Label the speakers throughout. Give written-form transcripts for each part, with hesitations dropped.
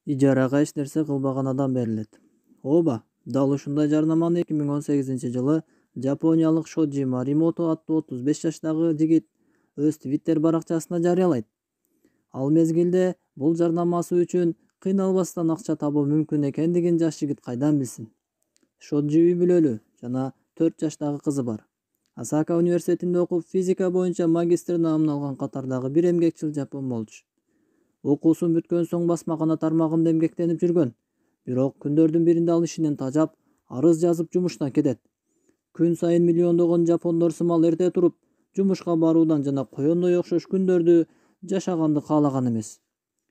Speaker 1: Ижарага эч нерсе кылбаган адам берилет. Ооба, дал ушундай жарнаманы 2018-жылы жапониялык Шоджи Маримото аттуу 35 жаштагы жигит өз Twitter баракчасына жарыялайт. Ал мезгилде бул жарнамасы үчүн кыйналбастан акча табуу мүмкүн экендигин жаш жигит кайдан билсин. Шоджи үй бүлөлүү жана 4 жаштагы кызы бар. Асака университетинде окуп, физика боюнча магистр наамын алган катардагы бир эмгекчил жапон болчу. Окуусун бүткөн соң басмакана тармагында эмгектенип жүргөн. Бирок күндөрдүн биринде ал ишинен тажап, арыз жазып жумуштан кетет. Күн сайын миллиондогон жапондор сымал эрте туруп, жумушка баруудан жана коёндой окшош күндөрдү жашаганды каалаган эмес.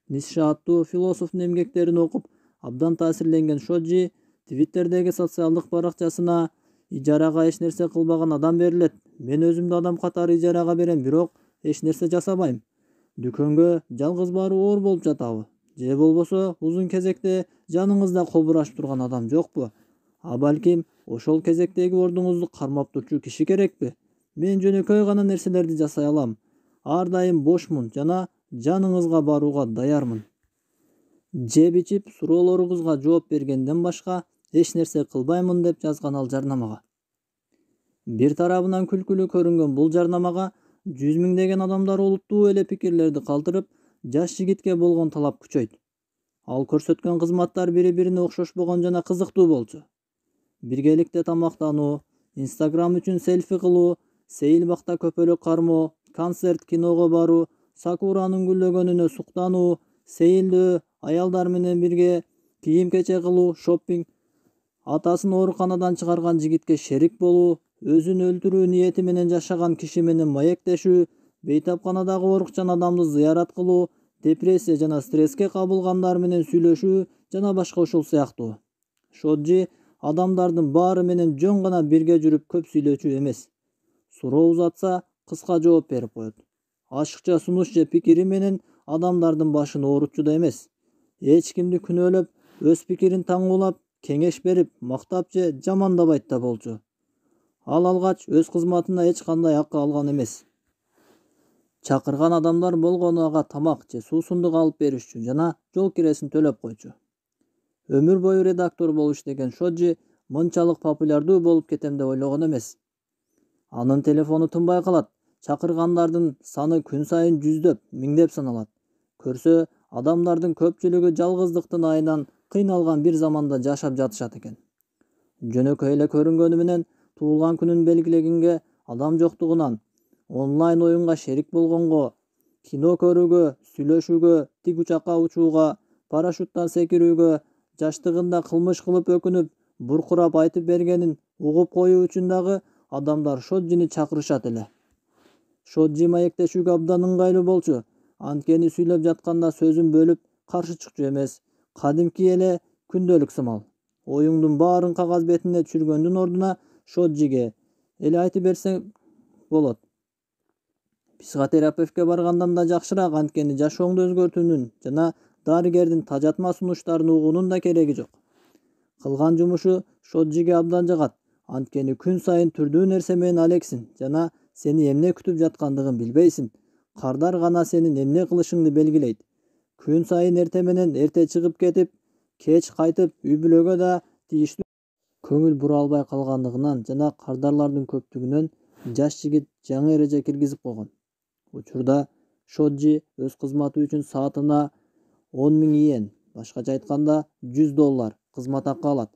Speaker 1: Ниша аттуу философтун эмгектерин окуп, абдан таасирленген Шоджи Твиттердеги социалдык баракчасына ижарага эч нерсе кылбаган адам берилет. Мен өзүмдү адам катары ижарага берем, бирок эч нерсе жасабайм. Дүкөнгө жалгыз баруу оор болуп жатабы? Же болбосо узун кезекте жаныңызда колбурашып турган адам жокпу? А балким ошол кезектеги ордуңузду кармап турчу киши керекпи? Мен жөнөкөй гана нерселерди жасай алам. Ар дайым бошмун жана жаныңызга барууга даярмын. Жеп ичип суроолоруңузга жооп бергенден башка эч нерсе кылбаймын деп жазган ал жарнамага. Бир тарабынан күлкүлүү көрүнгөн бул жарнамага 100 миңдеген адамдар олуттуу эле пикирлерди калтырып, жаш жигитке болгон талап күчөйт. Ал көрсөткөн кызматтар бири-бирине окшошпогон жана кызыктуу болчу. Биргеликте тамактануу, Instagram үчүн селфи кылуу, сейил бакта көпөлөк кармоо, концерт, киного баруу, сакуранын гүлдөгөнүнө суктануу, сейилдөө, аялдар менен бирге кийим-кече кылуу, шоппинг, атасын ооруканадан чыгарган жигитке шерик болуу, өзүн өлтүрүү ниети менен жашаган киши менен маектешүү, бейтапканадагы оорукчан адамды зыярат кылуу, депрессия жана стресске кабылгандар менен сүйлөшүү жана башка ушул сыяктуу. Шоджи адамдардын баары менен жөн гана бирге жүрүп көп сүйлөчү эмес. Суроо узатса, кыска жооп берип коет. Ашыкча сунуш же пикири менен адамдардын башын оорутчу да эмес. Эч кимди күнөөлөп, өз пикирин таңуулап, кеңеш берип, мактап же жамандабайт да болчу. Ал алгач өз кызматына эч кандай акы алган эмес. Чакырган адамдар болгону ага тамак же суусундук алып беришчү жана жол киресин төлөп койчу. Өмүр бою редактор болуп иштеген Шоджи мынчалык популярдуу болуп кетем деп ойлогон эмес. Анын телефону тынбай калат. Чакыргандардын саны күн сайын жүздөп, миңдеп саналат. Көрсө, адамдардын көпчүлүгү жалгыздыктын айынан кыйналган бир заманда жашап жатышат экен. Жөнөкөй эле көрүнгөнү менен туулган күнүн белгилегенге адам жоктугунан, онлайн оюнга шерик болгонго, кино көрүүгө, сүйлөшүүгө, тик учакка учууга, парашюттан секирүүгө, жаштыгында кылмыш кылып өкүнүп, буркурап айтып бергенин угуп коюу үчүн дагы адамдар Шоджини чакырышат эле. Шоджи маектешүүгө абдан ыңгайлуу болчу. Анткени сүйлөп жатканда сөзүн бөлүп, каршы чыкчу эмес. Кадимки эле күндөлүк сымал. Оюңдун баарын кагаз бетине түшүргөндүн ордуна Шоджиге эле айтып берсе болот. Психотерапевтке баргандан да жакшыраак, анткени жашооңду өзгөртүүнүн жана дарыгердин тажатма сунуштарын угуунун да кереги жок. Кылган жумушу Шоджиге абдан жагат, анткени күн сайын түрдүү нерсе менен алексиң жана сени эмне күтүп жаткандыгын билбейсиң. Кардар гана сенин эмне кылышыңды белгилейт. Күн сайын эрте менен эрте чыгып кетип, кеч кайтып үй бүлөгө да тийиштүү көңүл бура албай калгандыгынан жана кардарлардын көптүгүнөн жаш жигит жаңы эреже киргизип койгон. Учурда Шоджи өз кызматы үчүн саатына 10 000 иен, башкача айтканда $100 кызмат акы алат.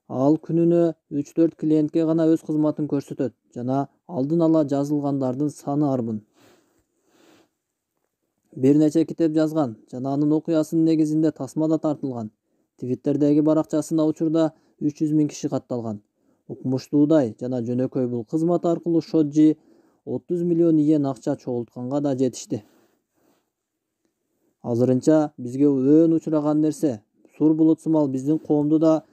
Speaker 1: Ал күнүнө 3-4 клиентке гана өз кызматын көрсөтөт жана алдын ала жазылгандардын саны арбын. Бир нече китеп жазган жана анын окуясынын негизинде тасма да тартылган. Твиттердеги баракчасына учурда 300 000 киши катталган. Укмуштуудай жана жөнөкөй бул кызмат аркылуу Шоджи 30 миллион иен акча чогултканга да жетишти. Азырынча бизге өөн учураган нерсе, сур булут сымал биздин коомду да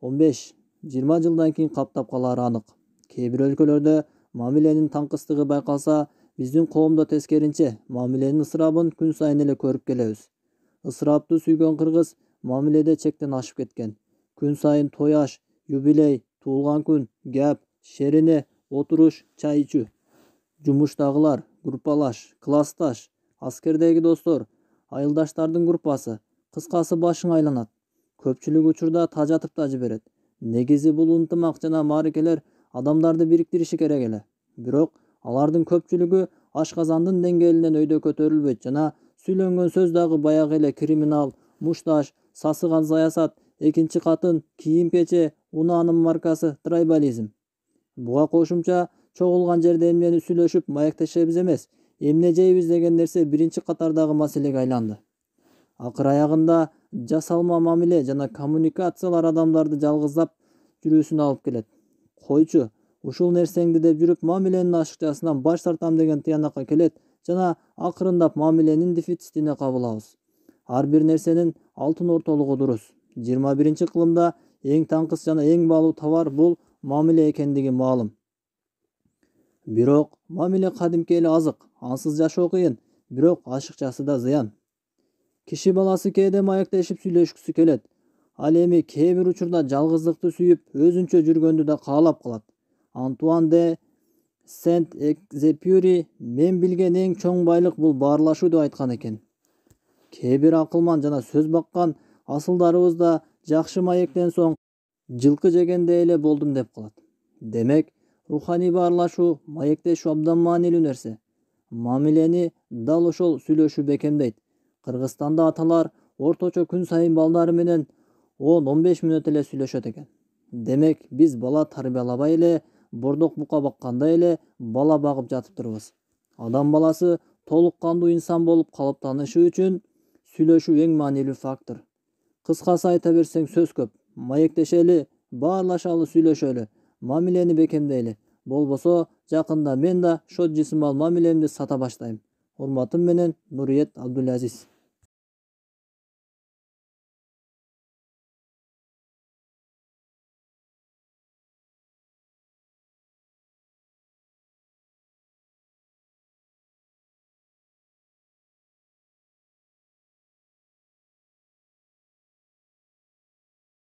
Speaker 1: 15-20 жылдан кийин каптап калары анык. Кээ бир өлкөлөрдө мамиленин таңкыстыгы байкалса, биздин коомдо тескеринче мамиленин ысырабын күн сайын эле көрүп келебиз. Ысырапты сүйгөн кыргыз мамиледе чектен ашып кеткен. Күн сайын той аш, юбилей, туулган күн, гәп, шерине, отуруш, чай ичүү. Жумуштагылар, группалаш, классташ, аскердеги достор, айылдаштардын группасы, кыскасы башың айланат. Көпчүлүк учурда тажатып да жиберет. Негизи бул ынтымак жана мааракелер адамдарды бириктириши керек эле. Бирок алардын көпчүлүгү ашказандын деңгээлинен өйдө көтөрүлбөйт жана сүйлөнгөн сөз дагы баягы эле криминал, мушташ, сасыган саясат, экинчи катын, кийим-кече, унаанын маркасы, трайбализм. Буга кошумча чогулган жерде эмнени сүйлөшүп маектешебиз эмес, эмне жейбиз деген нерсе биринчи катардагы маселеге айланды. Акыр аягында жасалма мамиле жана коммуникациялар адамдарды жалгыздап жүрүүсүнө алып келет. Койчу, ушул нерсеңди деп жүрүп мамиленин ашыкчасынан баш тартам деген тыянакка келет жана акырындап мамиленин дефицитине кабылабыз. Ар бир нерсенин алтын ортолугу дурус. 21-кылымда эң таңкыс жана эң баалуу товар бул мамиле экендиги маалым. Бирок мамиле кадимки эле азык, ансыз жашоо кыйын, бирок ашыкчасы да зыян. Киши баласы кээде маектешип сүйлөшкүсү келет. Ал эми кээ бир учурда жалгыздыкты сүйүп, өзүнчө жүргөндү да каалап калат. Антуан де Сент-Экзепюри мен билген эң чоң байлык бул баарлашуу деп айткан экен. Кээ бир акылман жана сөз баккан асылдарыбыз да жакшы маектен соң жылкы жегендей эле болдум деп калат. Демек, руханий баарлашуу, маектешүү абдан маанилүү нерсе. Мамилени дал ошол сүйлөшүү бекемдейт. Кыргызстанда аталар орточо күн сайын балдары менен 10-15 мүнөт эле сүйлөшөт экен. Демек, биз бала тарбиялабай эле, бордок бука баккандай эле бала багып жатыптырбыз. Адам баласы толук кандуу инсан болуп калыптанышы үчүн сүйлөшүү эң маанилүү фактор. Кыскасы айта берсең сөз көп. Маектешели, баарлашалы, сүйлөшөлү, мамилени бекемдейли. Болбосо жакында мен да шот жисимал мамилемди сата баштайм. Урматым менен, Нуриет Абдулазиз.